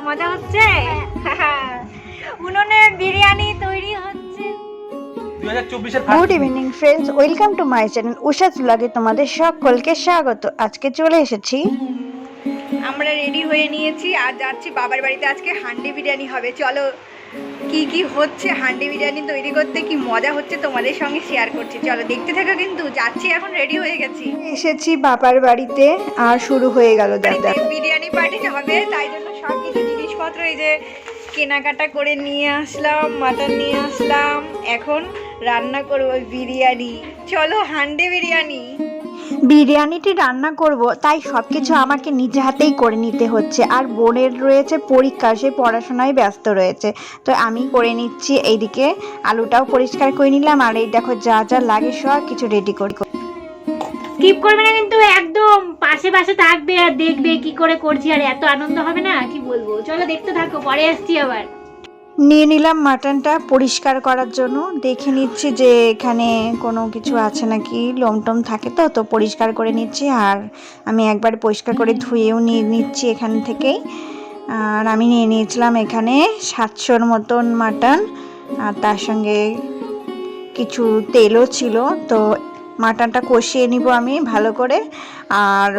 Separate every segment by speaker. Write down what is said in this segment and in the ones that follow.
Speaker 1: মজা হচ্ছে? উনুনের বিরিয়ানি তৈরি হচ্ছে।
Speaker 2: Good evening friends, welcome to my channel Ushas ব্লগে তোমাদের সকলকে স্বাগত। আজকে চলে এসেছি,
Speaker 1: আমরা রেডি হয়ে নিয়েছি আর যাচ্ছি বাবার বাড়িতে। আজকে হান্ডি বিরিয়ানি হবে। চলো কি কি হচ্ছে হান্ডি বিরিয়ানি তৈরি করতে, কি মজা হচ্ছে তোমাদের সঙ্গে শেয়ার করছি। চলো দেখতে থাকো। কিন্তু যাচ্ছি, এখন রেডি হয়ে গেছি,
Speaker 2: এসেছি বাবার বাড়িতে আর শুরু হয়ে গেল দাদা
Speaker 1: বিরিয়ানি পার্টি হবে। তাই জন্য সব কিছু জিনিসপত্র এই যে কেনাকাটা করে নিয়ে আসলাম, মাটন নিয়ে আসলাম। এখন রান্না করবো বিরিয়ানি। চলো হান্ডি বিরিয়ানি।
Speaker 2: বিরিয়ানিটি রান্না করব, তাই সবকিছু আমাকে নিজে হাতেই করে নিতে হচ্ছে। আর বোনের রয়েছে পরীক্ষা, সে পড়াশোনায় ব্যস্ত রয়েছে, তো আমি করে নিচ্ছি। এইদিকে আলুটাও পরিষ্কার করে নিলাম, আর এই দেখো যা যা লাগে সব কিছু রেডি করে।
Speaker 3: স্কিপ করবে না কিন্তু, একদম পাশে পাশে থাকবে আর দেখবে কি করে করছি। আর এত আনন্দ হবে না কি বলবো। চলো দেখতে থাকো, পরে আসছি আবার।
Speaker 2: নিয়ে নিলাম মাটনটা পরিষ্কার করার জন্য, দেখে নিচ্ছি যে এখানে কোনো কিছু আছে নাকি, লোমটম থাকে তো পরিষ্কার করে নিচ্ছি। আর আমি একবার পরিষ্কার করে ধুয়েও নিয়ে নিচ্ছি এখান থেকেই। আর আমি নিয়ে নিয়েছিলাম এখানে 700-র মতন মাটন, আর তার সঙ্গে কিছু তেলও ছিল। তো মাটনটা কষিয়ে নিব আমি ভালো করে। আর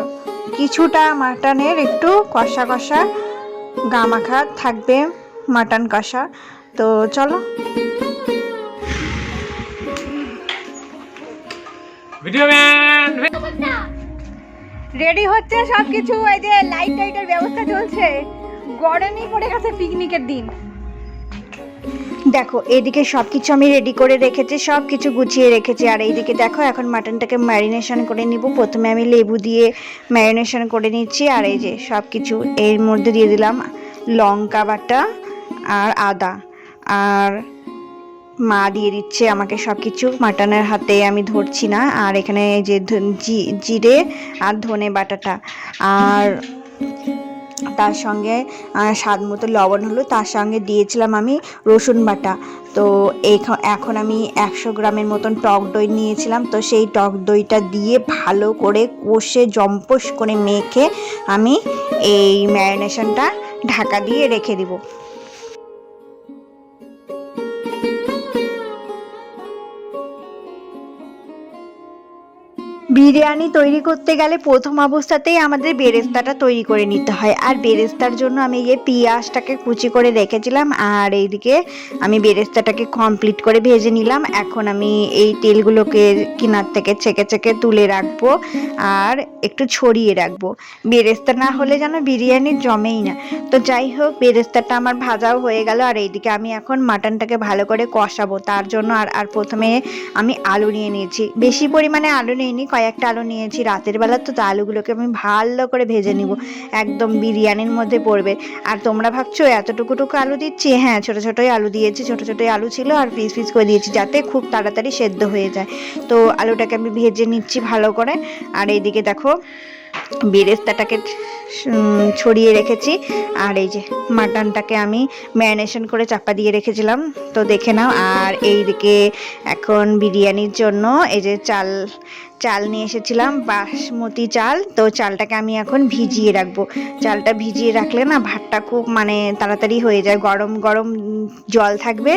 Speaker 2: কিছুটা মাটনের একটু কষা কষা গামাখা থাকবে, মাটন কষা। তো চলো
Speaker 1: রেডি হচ্ছে সব কিছু। এই যে লাইট টাইটের ব্যবস্থা চলছে। গরমই পড়ে গেছে, পিকনিকের দিন।
Speaker 2: দেখো এইদিকে সব কিছু আমি রেডি করে রেখেছি, সব কিছু গুছিয়ে রেখেছি। আর এইদিকে দেখো এখন মাটনটাকে ম্যারিনেশন করে নিব। প্রথমে আমি লেবু দিয়ে ম্যারিনেশন করে নিচ্ছি। আর এই যে সব কিছু এর মধ্যে দিয়ে দিলাম লঙ্কা বাটা আর আদা, আর মা দিয়ে দিচ্ছে আমাকে সব কিছু। মাটনের হাতে আমি ধরছি না। আর এখানে যে জিরে আর ধনে বাটাটা, আর তার সঙ্গে স্বাদ মতো লবণ হলো। তার সঙ্গে দিয়েছিলাম আমি রসুন বাটা। তো এখন আমি 100 গ্রামের মতন টক দই নিয়েছিলাম। তো সেই টক দইটা দিয়ে ভালো করে কষে জম্পস করে মেখে আমি এই ম্যারিনেশনটা ঢাকা দিয়ে রেখে দিব। বিরিয়ানি তৈরি করতে গেলে প্রথম অবস্থাতেই আমাদের বেরেস্তাটা তৈরি করে নিতে হয়। আর বেরেস্তার জন্য আমি এই পেঁয়াজটাকে কুচি করে রেখেছিলাম, আর এইদিকে আমি বেরেস্তাটাকে কমপ্লিট করে ভেজে নিলাম। এখন আমি এই তেলগুলোকে কিনার থেকে ছেঁকে ছেঁকে তুলে রাখবো আর একটু ছড়িয়ে রাখবো। বেরেস্তা না হলে যেন বিরিয়ানি জমেই না। তো যাই হোক, বেরেস্তাটা আমার ভাজাও হয়ে গেল। আর এইদিকে আমি এখন মাটনটাকে ভালো করে কষাবো, তার জন্য আর প্রথমে আমি আলু নিয়ে নিয়েছি। বেশি পরিমাণে আলু নিইনি, কয়েকটা আলু নিয়েছি। রাতের বেলা তো আলুগুলোকে আমি ভালো করে ভেজে নিব, একদম বিরিয়ানির মধ্যে পড়বে। আর তোমরা ভাবছো এতটুকু আলু দিচ্ছি? হ্যাঁ, ছোট ছোটই আলু দিয়েছি, ছোট ছোটই আলু ছিল। আর পিস পিস করে দিয়েছি যাতে খুব তাড়াতাড়ি সেদ্ধ হয়ে যায়। তো আলুটাকে আমি ভেজে নিচ্ছি ভালো করে। আর এইদিকে দেখো বেরেস্তাটাকে ছড়িয়ে রেখেছি। আর এই যে মাটনটাকে আমি ম্যারিনেশন করে চাপা দিয়ে রেখেছিলাম, তো দেখে নাও। আর এইদিকে এখন বিরিয়ানির জন্য এই যে চাল নিয়ে এসেছিলাম, বাসমতি চাল। তো চালটাকে আমি এখন ভিজিয়ে রাখবো। চালটা ভিজিয়ে রাখলে না ভাতটা খুব তাড়াতাড়ি হয়ে যায়। গরম গরম জল থাকবে,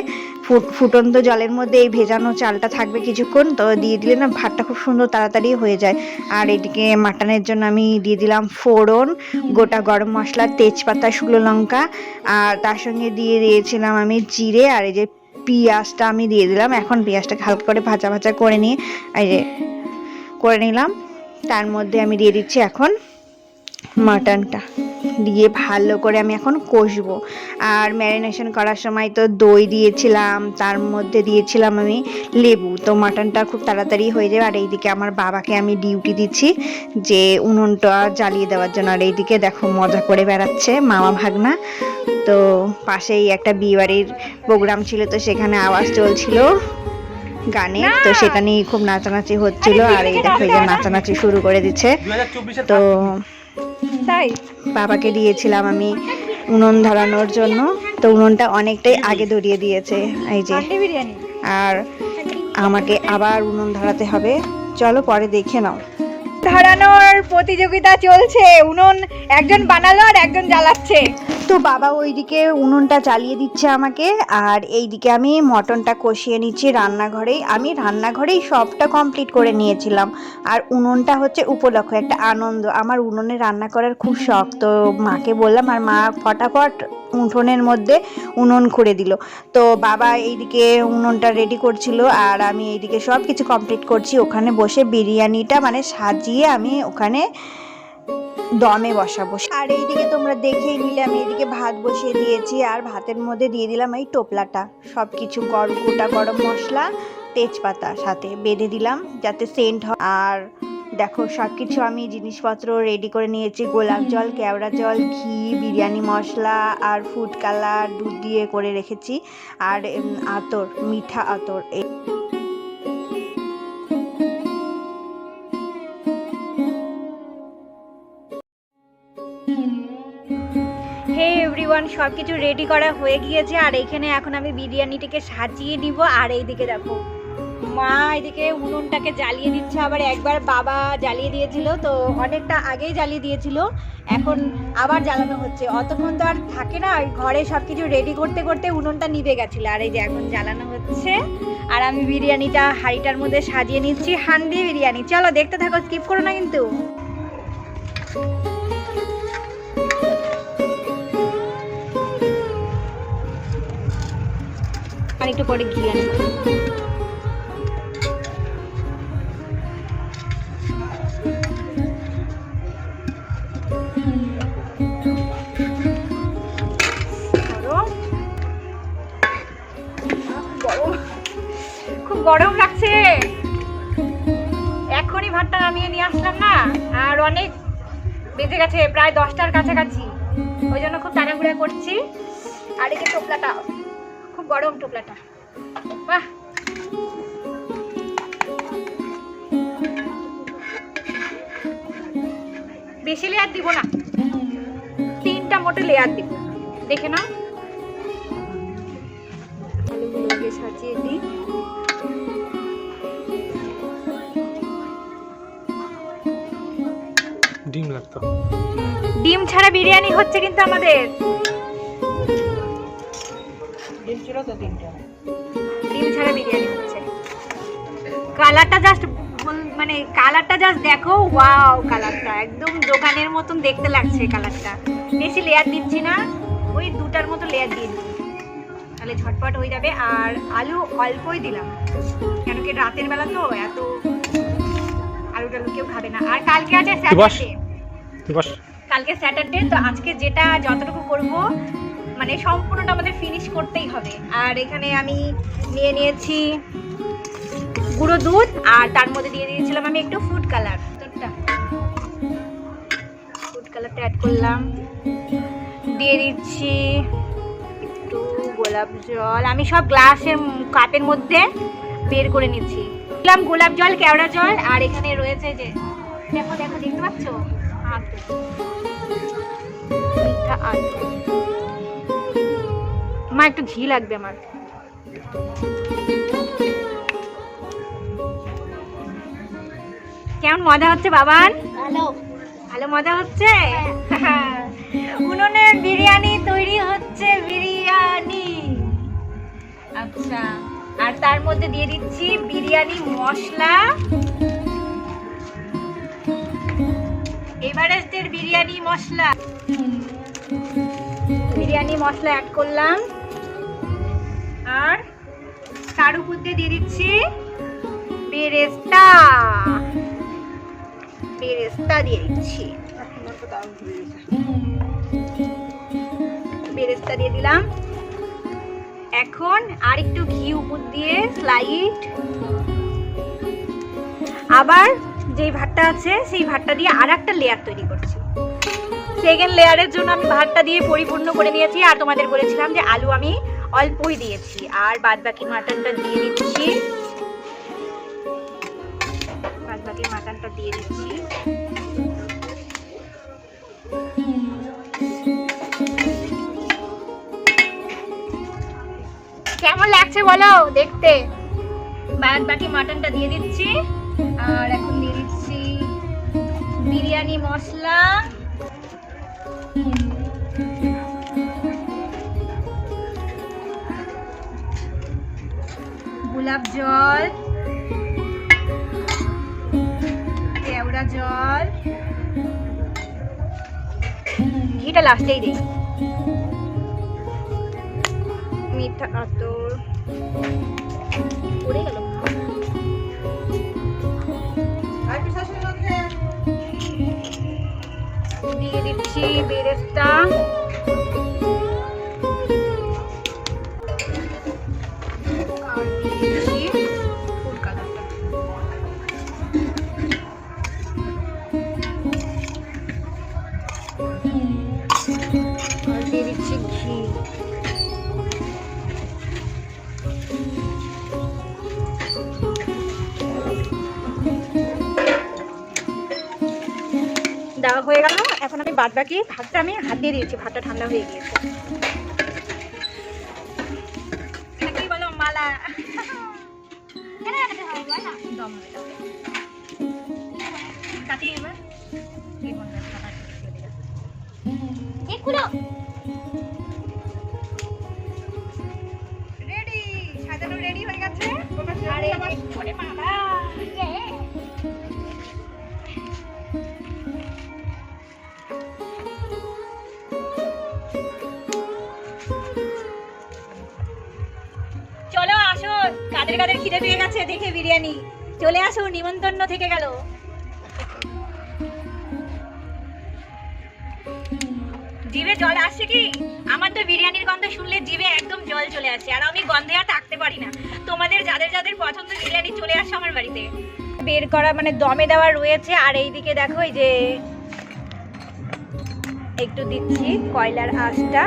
Speaker 2: ফুটন্ত জলের মধ্যে এই ভেজানো চালটা থাকবে কিছুক্ষণ, তো দিয়ে দিলে না ভাতটা খুব সুন্দর তাড়াতাড়ি হয়ে যায়। আর এদিকে মাটনের জন্য আমি দিয়ে দিলাম ফোড়ন, গোটা গরম মশলা, তেজপাতা, শুকনো লঙ্কা, আর তার সঙ্গে দিয়ে দিয়েছিলাম আমি জিরে। আর এই যে পেঁয়াজটা আমি দিয়ে দিলাম। এখন পেঁয়াজটাকে হালকা করে ভাজা ভাজা করে নিয়ে এই যে করে নিলাম। তার মধ্যে আমি দিয়ে দিচ্ছি এখন মাটনটা দিয়ে ভালো করে আমি এখন কষবো। আর ম্যারিনেশন করার সময় তো দই দিয়েছিলাম, তার মধ্যে দিয়েছিলাম আমি লেবু। তো মাটনটা খুব তাড়াতাড়ি হয়ে যাবে। আর এইদিকে আমার বাবাকে আমি ডিউটি দিচ্ছি যে উনুনটা জ্বালিয়ে দেওয়ার জন্য। আর এইদিকে দেখো মজা করে বেড়াচ্ছে মামা ভাগনা। তো পাশেই একটা বিয়েবাড়ির প্রোগ্রাম ছিল, তো সেখানে আওয়াজ চলছিল গানে, তো সেটা নিয়ে খুব নাচানাচি হচ্ছিল। আর এই দেখো এই যে নাচানাচি শুরু করে দিচ্ছে। তো
Speaker 1: তাই
Speaker 2: বাবাকে দিয়েছিলাম আমি উনুন ধরানোর জন্য। তো উনুনটা অনেকটাই আগে ধরিয়ে দিয়েছে এই যে। আর আমাকে আবার উনুন ধরাতে হবে, চলো পরে দেখে নাও।
Speaker 1: ধরানোর প্রতিযোগিতা চলছে। উনুন একজন বানালো আর একজন জ্বালাচ্ছে।
Speaker 2: তো বাবা ওইদিকে উনুনটা জ্বালিয়ে দিচ্ছে আমাকে, আর এইদিকে আমি মটনটা কষিয়ে নিচ্ছি রান্নাঘরেই। আমি রান্নাঘরেই সবটা কমপ্লিট করে নিয়েছিলাম, আর উনুনটা হচ্ছে উপলক্ষ, একটা আনন্দ। আমার উনুনে রান্না করার খুব শখ, তো মাকে বললাম, আর মা ফটাফট উঠোনের মধ্যে উনুন খুঁড়ে দিল। তো বাবা এইদিকে উনুনটা রেডি করছিল, আর আমি এইদিকে সব কিছু কমপ্লিট করছি। ওখানে বসে বিরিয়ানিটা মানে সাজিয়ে আমি ওখানে দমে বসাবো। আর এইদিকে তোমরা দেখেই নিলে আমি এদিকে ভাত বসিয়ে দিয়েছি, আর ভাতের মধ্যে দিয়ে দিলাম এই টোপলাটা, সব কিছু গোটা গরম মশলা, তেজপাতা সাথে বেঁধে দিলাম যাতে সেন্ট হয়। আর দেখো সব কিছু আমি জিনিসপত্র রেডি করে নিয়েছি, গোলাপ জল, কেওড়া জল, ঘি, বিরিয়ানি মশলা আর ফুড কালার দুধ দিয়ে করে রেখেছি, আর আতর, মিঠা আতর।
Speaker 1: হে এভরিওয়ান, সব কিছু রেডি করা হয়ে গিয়েছে, আর এখানে এখন আমি বিরিয়ানিটাকে সাজিয়ে নিব। আর এইদিকে দেখো মা এদিকে উনুনটাকে জ্বালিয়ে দিচ্ছে, আবার একবার বাবা জ্বালিয়ে দিয়েছিল, তো অনেকটা আগেই জ্বালিয়ে দিয়েছিল, এখন আবার জ্বালানো হচ্ছে। অতক্ষণ তো আর থাকে না, ঘরে সব কিছু রেডি করতে করতে উনুনটা নিভে গেছিলো, আর এই যে এখন জ্বালানো হচ্ছে। আর আমি বিরিয়ানিটা হাঁড়িটার মধ্যে সাজিয়ে নিচ্ছি, হান্ডি বিরিয়ানি। চলো দেখতে থাকো, স্কিপ করো না কিন্তু। আর একটু পরে ঘি আনি। খুব গরম লাগছে, এখনই ভাতটা নামিয়ে নিয়ে আসলাম না, আর অনেক বেজে গেছে, প্রায় 10টার কাছাকাছি, ওই জন্য খুব তাড়াহুড়া করছি। আর এই যে টোপলাটা, খুব গরম টোপলাটা, বাহ। বেশি লেয়ার দিব না, 3টা মোটে লেয়ার দিব, দেখে নাও। আলুগুলোকে সাজিয়ে দিই।
Speaker 4: ডিম লাগতো,
Speaker 1: ডিম ছাড়া বিরিয়ানি হচ্ছে কিন্তু আমাদের। ডিম ছাড়া বিরিয়ানি হচ্ছে। কালারটা জাস্ট মানে কালারটা জাস্ট দেখো, ওয়াও, কালারটা একদম দোকানের মতন দেখতে লাগছে কালারটা। বেশি লেয়ার দিচ্ছি না, ওই 2টার মতো লেয়ার দিয়ে দিই, তাহলে ঝটপট হয়ে যাবে। আর আলু অল্পই দিলাম, কেন কি রাতের বেলা তো এত আলু টালু কেউ খাবে না। আর কালকে আছে স্যাটারডে, কালকে স্যাটারডে, তো আজকে যেটা যতটুকু করব মানে সম্পূর্ণটা আমাদের ফিনিশ করতেই হবে। আর এখানে আমি নিয়ে নিয়েছি গুঁড়ো দুধ, আর তার মধ্যে দিয়ে দিয়েছিলাম আমি একটু ফুড কালার। ফুড কালারটা অ্যাড করলাম, দিয়ে দিচ্ছি একটু গোলাপ জল। আমি সব গ্লাসের কাপের মধ্যে বের করে নিচ্ছি। দিলাম গোলাপ জল, কেওড়া জল, আর এখানে রয়েছে যে দেখো দেখো, দেখতে পাচ্ছ, মিঠা আতর। মা একটু ঘি লাগবে আমার। কেমন মজা হচ্ছে বাবান? ভালো ভালো মজা হচ্ছে। উনুনের বিরিয়ানি তৈরি হচ্ছে, বিরিয়ানি। আচ্ছা, আর তার মধ্যে দিয়ে দিচ্ছি বিরিয়ানি মশলা, এভারেস্টের বিরিয়ানি মশলা। বিরিয়ানি মশলা অ্যাড করলাম, আর তার উপর দিয়ে দিচ্ছি বেরেস্তা। বেরেস্তা দিয়ে দিচ্ছি, বেরেস্তা দিয়ে দিলাম। এখন আর একটু ঘি উপর দিয়ে স্লাইড। আবার যেই ভাতটা আছে সেই ভাতটা দিয়ে আর একটা লেয়ার তৈরি করছি। সেকেন্ড লেয়ারের জন্য আমি ভাতটা দিয়ে পরিপূর্ণ করে নিয়েছি, আর তোমাদের বলেছিলাম যে আলু আমি অল্পই দিয়েছি। আর বাদ বাকি মাটনটা দিয়ে দিচ্ছি, বাদ বাকি মাটনটা দিয়ে দিচ্ছি। কেমন লাগছে বলো দেখতে? বাদ বাকি মাটনটা দিয়ে দিচ্ছি, আর এখন দিয়ে দিচ্ছি বিরিয়ানি মশলা, গোলাপ জল, কেওড়া জল, ঘিটা লাস্টেই দিই, মিঠা আতর পড়ে গেল, দিয়ে দিচ্ছি বেরেস্তা, আর দিয়ে দিচ্ছি ফুড কালারটা। আর দিয়ে দিচ্ছি ঘি। দেওয়া হয়ে গেল। এখন আমি বাদ বাকি ভাতটা আমি হাত দিয়ে দিয়েছি, ভাতটা ঠান্ডা হয়ে গিয়েছে। এটা কি বলো মালা? দম হয়ে যাবে। কাটি এবার রেডি, সাজানো রেডি হয়ে গেছে। আরে ওরে বাবা, চলো আসুন, কাদের কাদের খিদে পেয়ে গেছে দেখে বিরিয়ানি, চলে আসুন, নিমন্ত্রণ থেকে গেল। জিভে জল আসছে কি? আমার তো বিরিয়ানির গন্ধ শুনলে জিভে একদম জল চলে আসে, আর আমি গন্ধে আর থাকতে পারি না। তোমাদের যাদের যাদের পছন্দ বিরিয়ানি চলে আসছে আমার বাড়িতে। বের করা মানে দমে দেওয়া রয়েছে। আর এইদিকে দেখো এই যে একটু দিচ্ছি কয়লার আঁচটা।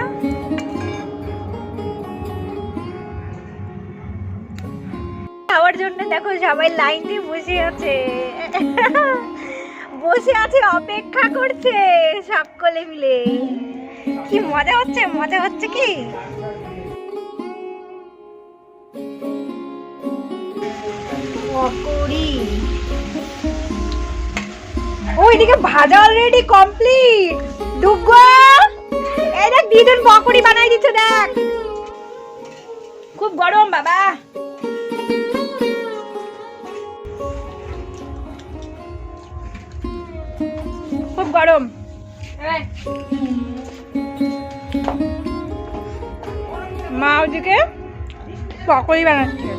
Speaker 1: খাওয়ার জন্য দেখো সবাই লাইন দিয়ে বসে আছে, বসে আছে, অপেক্ষা করছে সকলে মিলে। কি মজা হচ্ছে, মজা হচ্ছে কি? পকোড়ি ওইদিকে ভাজা অলরেডি কমপ্লিট। ডুগো, এই দেখ দিদুন পকোড়ি বানাই দিচ্ছে, দেখ খুব গরম বাবা। খুব গরম। মা ওদিকে পকোড়ি বানাচ্ছে।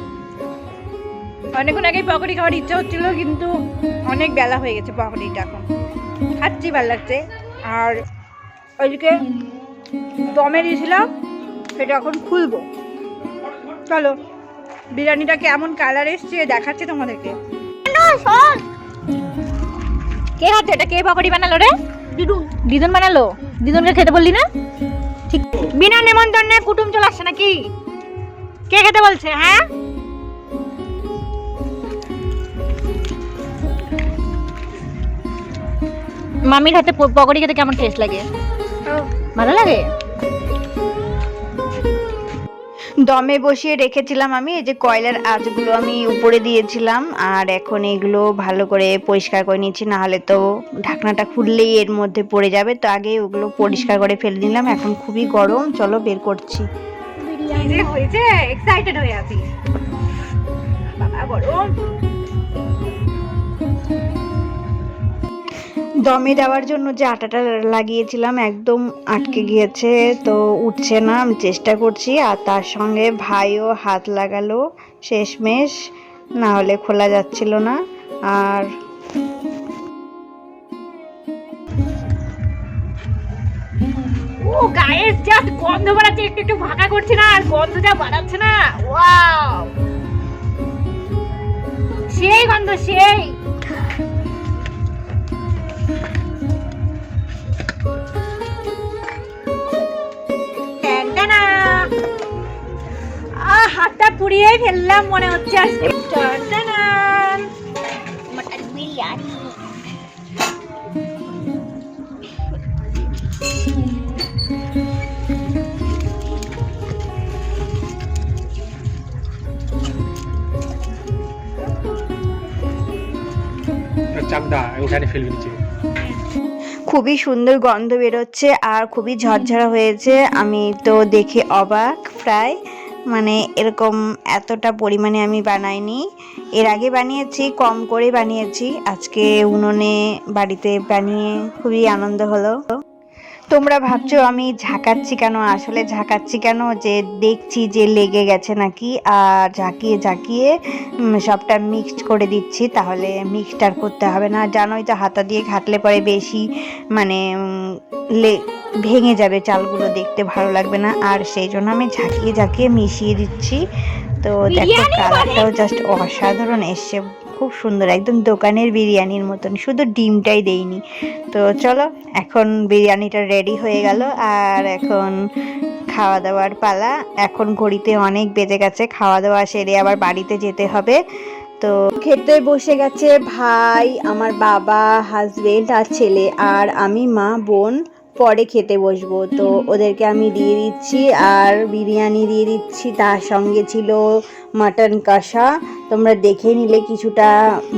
Speaker 1: অনেকক্ষণ আগেই পকোড়ি খাওয়ার ইচ্ছা হচ্ছিল, কিন্তু অনেক বেলা হয়ে গেছে পকোড়িটা এখন খাচ্ছি, ভালো লাগছে। আর ওইদিকে দমে দিয়েছিলাম, সেটা এখন খুলবো। চলো বিরিয়ানিটা কেমন কালার এসছে দেখাচ্ছে তোমাদেরকে। কে খাচ্ছে এটা? কে পকোড়ি বানালো রে? দিদুন। দিদুন বানালো? দিদুনকে খেতে বললি না? ঠিক, বিনা নেমন্তন্নে কুটুম চলে আসছে নাকি? কে খেতে বলছে? হ্যাঁ, মামির হাতে পকোড়ি খেতে কেমন টেস্ট লাগে? ভালো লাগে।
Speaker 2: দমে বসিয়ে রেখেছিলাম আমি, এই যে কয়লার আঁচগুলো আমি উপরে দিয়েছিলাম, আর এখন এগুলো ভালো করে পরিষ্কার করে নিচ্ছি, না হলে তো ঢাকনাটা খুললেই এর মধ্যে পড়ে যাবে। তো আগে ওগুলো পরিষ্কার করে ফেলে দিলাম। এখন খুবই গরম, চলো বের করছি।
Speaker 1: বিরিয়ানি হয়েছে, এক্সাইটেড হয়ে আছি বাবা, গরম।
Speaker 2: দমে দেওয়ার জন্য যে আটাটা লাগিয়েছিলাম একদম আটকে গিয়েছে, তো উঠছে না। আমি চেষ্টা করছি, আর তার সঙ্গে ভাইও হাত লাগালো শেষমেশ, না হলে খোলা যাচ্ছিল না। আর
Speaker 1: ও গায়েস, জাস্ট গন্ধ বাড়াচ্ছে, একটু একটু ভাগা করছে না, আর গন্ধ যা বাড়াচ্ছে না, ওয়াও সেই গন্ধ, সেই। হাতটা পুড়িয়ে ফেললাম মনে হচ্ছে আজকে। মটন বিরিয়ানি।
Speaker 2: খুবই সুন্দর গন্ধ বেরোচ্ছে আর খুবই ঝরঝরা হয়েছে। আমি তো দেখে অবাক প্রায়, মানে এরকম এতটা পরিমাণে আমি বানাইনি, এর আগে বানিয়েছি কম করে বানিয়েছি, আজকে উনুনে বাড়িতে বানিয়ে খুবই আনন্দ হলো। তোমরা ভাবছো আমি ঝাঁকাচ্ছি কেন, আসলে ঝাঁকাচ্ছি কেন যে দেখছি যে লেগে গেছে নাকি, আর ঝাঁকিয়ে ঝাঁকিয়ে সবটা মিক্সড করে দিচ্ছি, তাহলে মিক্সড করতে হবে না। জানোই তো হাতা দিয়ে ঘাটলে পরে বেশি মানে ভেঙে যাবে চালগুলো, দেখতে ভালো লাগবে না, আর সেই জন্য আমি ঝাঁকিয়ে ঝাঁকিয়ে মিশিয়ে দিচ্ছি। তো দেখো কালারটাও জাস্ট অসাধারণ এসছে, খুব সুন্দর, একদম দোকানের বিরিয়ানির মতন, শুধু ডিমটাই দেইনি। তো চলো এখন বিরিয়ানিটা রেডি হয়ে গেল, আর এখন খাওয়া দাওয়ার পালা। এখন ঘড়িতে অনেক বেজে গেছে, খাওয়া দাওয়া সেরে আবার বাড়িতে যেতে হবে। তো খেতে বসে গেছে ভাই, আমার বাবা, হাজবেন্ড আর ছেলে, আর আমি মা বোন পরে খেতে বসবো। তো ওদেরকে আমি দিয়ে দিচ্ছি আর বিরিয়ানি দিয়ে দিচ্ছি, তার সঙ্গে ছিল মাটন কষা। তোমরা দেখে নিলে কিছুটা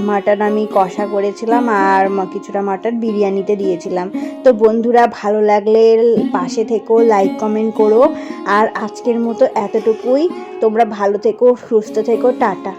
Speaker 2: মাটন আমি কষা করেছিলাম আর কিছুটা মাটন বিরিয়ানিতে দিয়েছিলাম। তো বন্ধুরা ভালো লাগলে পাশে থেকো, লাইক কমেন্ট করো, আর আজকের মতো এতটুকুই। তোমরা ভালো থেকো, সুস্থ থেকো, টাটা।